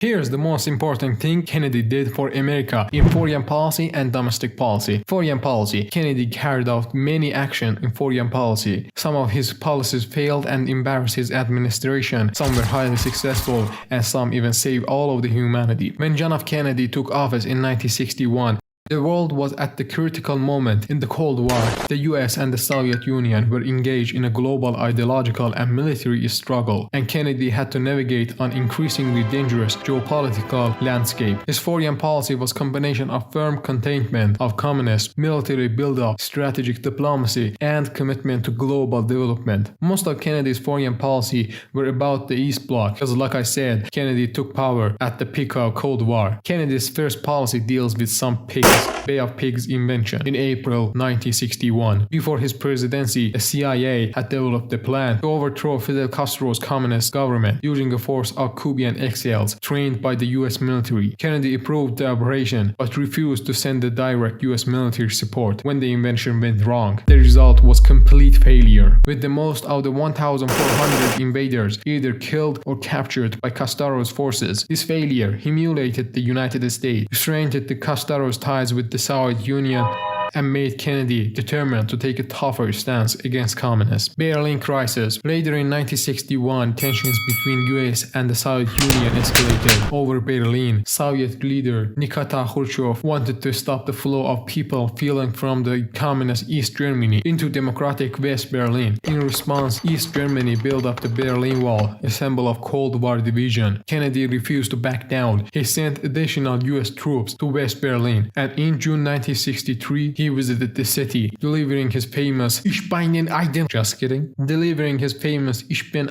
Here's the most important thing Kennedy did for America in foreign policy and domestic policy. Foreign policy. Kennedy carried out many actions in foreign policy. Some of his policies failed and embarrassed his administration. Some were highly successful and some even saved all of the humanity. When John F. Kennedy took office in 1961, the world was at the critical moment in the Cold War. The US and the Soviet Union were engaged in a global ideological and military struggle, and Kennedy had to navigate an increasingly dangerous geopolitical landscape. His foreign policy was a combination of firm containment of communists, military build-up, strategic diplomacy, and commitment to global development. Most of Kennedy's foreign policy were about the East Bloc, because like I said, Kennedy took power at the peak of Cold War. Kennedy's first policy deals with some pigs. Bay of Pigs invention in April 1961. Before his presidency, the CIA had developed a plan to overthrow Fidel Castro's communist government using a force of Cuban exiles trained by the US military. Kennedy approved the operation but refused to send the direct US military support when the invention went wrong. The result was complete failure, with the most of the 1,400 invaders either killed or captured by Castro's forces. This failure humiliated the United States, strengthened the Castro's ties with the Soviet Union, and made Kennedy determined to take a tougher stance against communists. Berlin crisis. Later in 1961, tensions between US and the Soviet Union escalated over Berlin. Soviet leader Nikita Khrushchev wanted to stop the flow of people fleeing from the communist East Germany into democratic West Berlin. In response, East Germany built up the Berlin Wall, a symbol of Cold War division. Kennedy refused to back down. He sent additional US troops to West Berlin, and in June 1963, he visited the city, delivering his famous Ich bin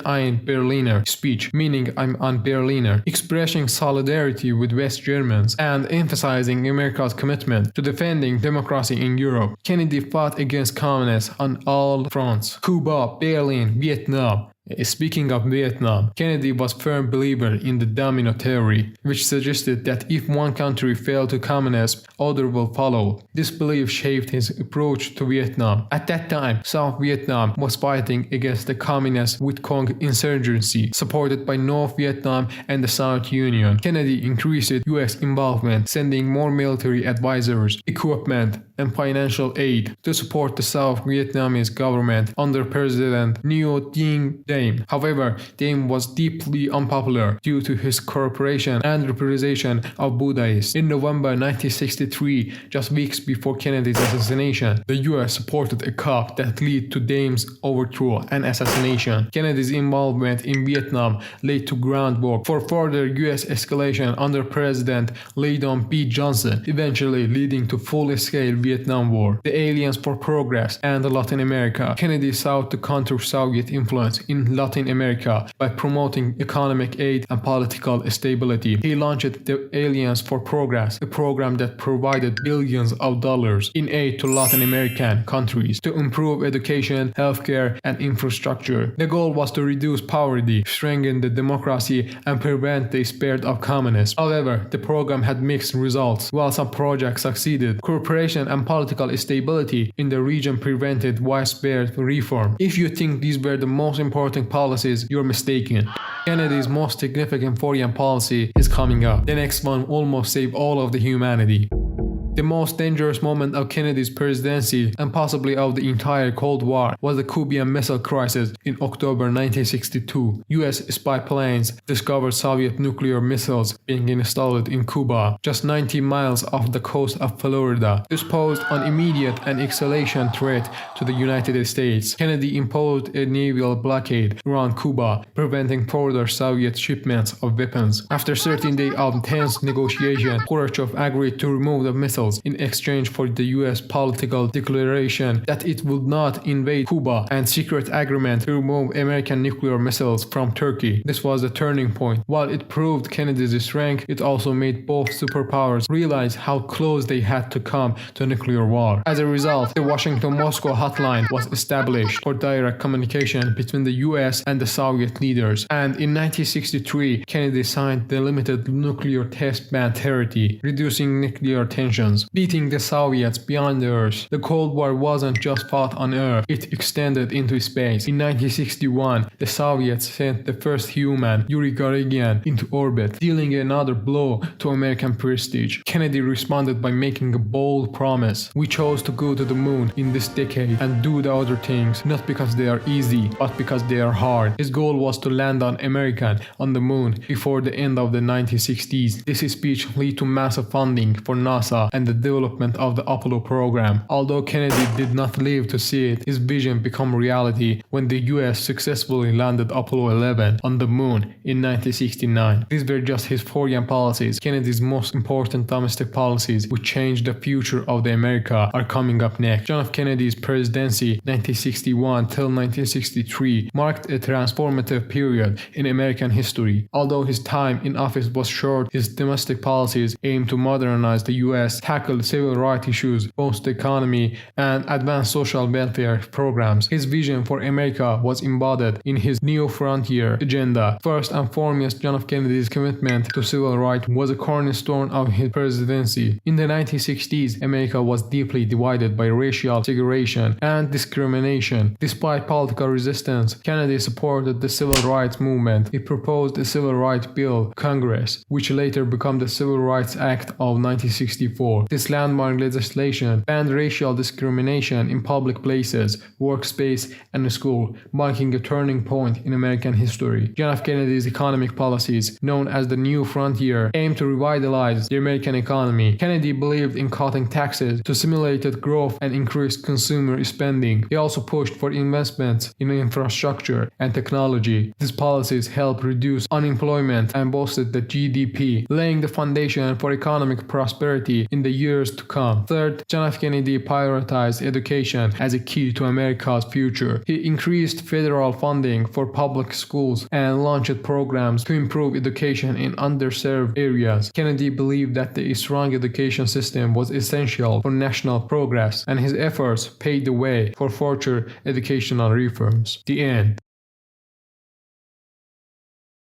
ein Berliner speech, meaning I'm an Berliner, expressing solidarity with West Germans and emphasizing America's commitment to defending democracy in Europe. Kennedy fought against communists on all fronts: Cuba, Berlin, Vietnam. Speaking of Vietnam, Kennedy was a firm believer in the domino theory, which suggested that if one country failed to communism, others will follow. This belief shaped his approach to Vietnam. At that time, South Vietnam was fighting against the communist Viet Cong insurgency, supported by North Vietnam and the Soviet Union. Kennedy increased US involvement, sending more military advisors, equipment, and financial aid to support the South Vietnamese government under President Ngo Dinh Diem. However, Diem was deeply unpopular due to his cooperation and representation of Buddhists. In November 1963, just weeks before Kennedy's assassination, the US supported a coup that led to Diem's overthrow and assassination. Kennedy's involvement in Vietnam laid the groundwork for further US escalation under President Lyndon B. Johnson, eventually leading to full-scale Vietnam War. The Alliance for Progress and Latin America. Kennedy sought to counter Soviet influence in Latin America by promoting economic aid and political stability. He launched the Alliance for Progress, a program that provided billions of dollars in aid to Latin American countries to improve education, healthcare, and infrastructure. The goal was to reduce poverty, strengthen the democracy, and prevent the spread of communism. However, the program had mixed results. While some projects succeeded, cooperation and political stability in the region prevented widespread reform. If you think these were the most important policies, you're mistaken. Kennedy's most significant foreign policy is coming up. The next one almost saved all of the humanity. The most dangerous moment of Kennedy's presidency, and possibly of the entire Cold War, was the Cuban Missile Crisis in October 1962. US spy planes discovered Soviet nuclear missiles being installed in Cuba, just 90 miles off the coast of Florida. This posed an immediate and escalation threat to the United States. Kennedy imposed a naval blockade around Cuba, preventing further Soviet shipments of weapons. After 13 days of tense negotiation, Khrushchev agreed to remove the missiles in exchange for the US political declaration that it would not invade Cuba and secret agreement to remove American nuclear missiles from Turkey. This was the turning point. While it proved Kennedy's strength, it also made both superpowers realize how close they had to come to nuclear war. As a result, the Washington-Moscow hotline was established for direct communication between the US and the Soviet leaders. And in 1963, Kennedy signed the Limited Nuclear Test Ban Treaty, reducing nuclear tensions missions, beating the Soviets beyond the Earth. The Cold War wasn't just fought on Earth, it extended into space. In 1961, the Soviets sent the first human, Yuri Gagarin, into orbit, dealing another blow to American prestige. Kennedy responded by making a bold promise: "We chose to go to the moon in this decade and do the other things, not because they are easy, but because they are hard." His goal was to land an American on the moon before the end of the 1960s. This speech led to massive funding for NASA and the development of the Apollo program. Although Kennedy did not live to see it, his vision became reality when the US successfully landed Apollo 11 on the moon in 1969. These were just his foreign policies. Kennedy's most important domestic policies, which changed the future of the America, are coming up next. John F. Kennedy's presidency, 1961 till 1963, marked a transformative period in American history. Although his time in office was short, his domestic policies aimed to modernize the US, tackle civil rights issues, boost the economy, and advance social welfare programs. His vision for America was embodied in his New Frontier agenda. First and foremost, John F. Kennedy's commitment to civil rights was a cornerstone of his presidency. In the 1960s, America was deeply divided by racial segregation and discrimination. Despite political resistance, Kennedy supported the civil rights movement. He proposed a civil rights bill Congress, which later became the Civil Rights Act of 1964. This landmark legislation banned racial discrimination in public places, workspace, and school, marking a turning point in American history. John F. Kennedy's economic policies, known as the New Frontier, aimed to revitalize the American economy. Kennedy believed in cutting taxes to stimulate growth and increase consumer spending. He also pushed for investments in infrastructure and technology. These policies helped reduce unemployment and boosted the GDP, laying the foundation for economic prosperity in the years to come. Third, John F. Kennedy prioritized education as a key to America's future. He increased federal funding for public schools and launched programs to improve education in underserved areas. Kennedy believed that the strong education system was essential for national progress, and his efforts paved the way for future educational reforms. The end.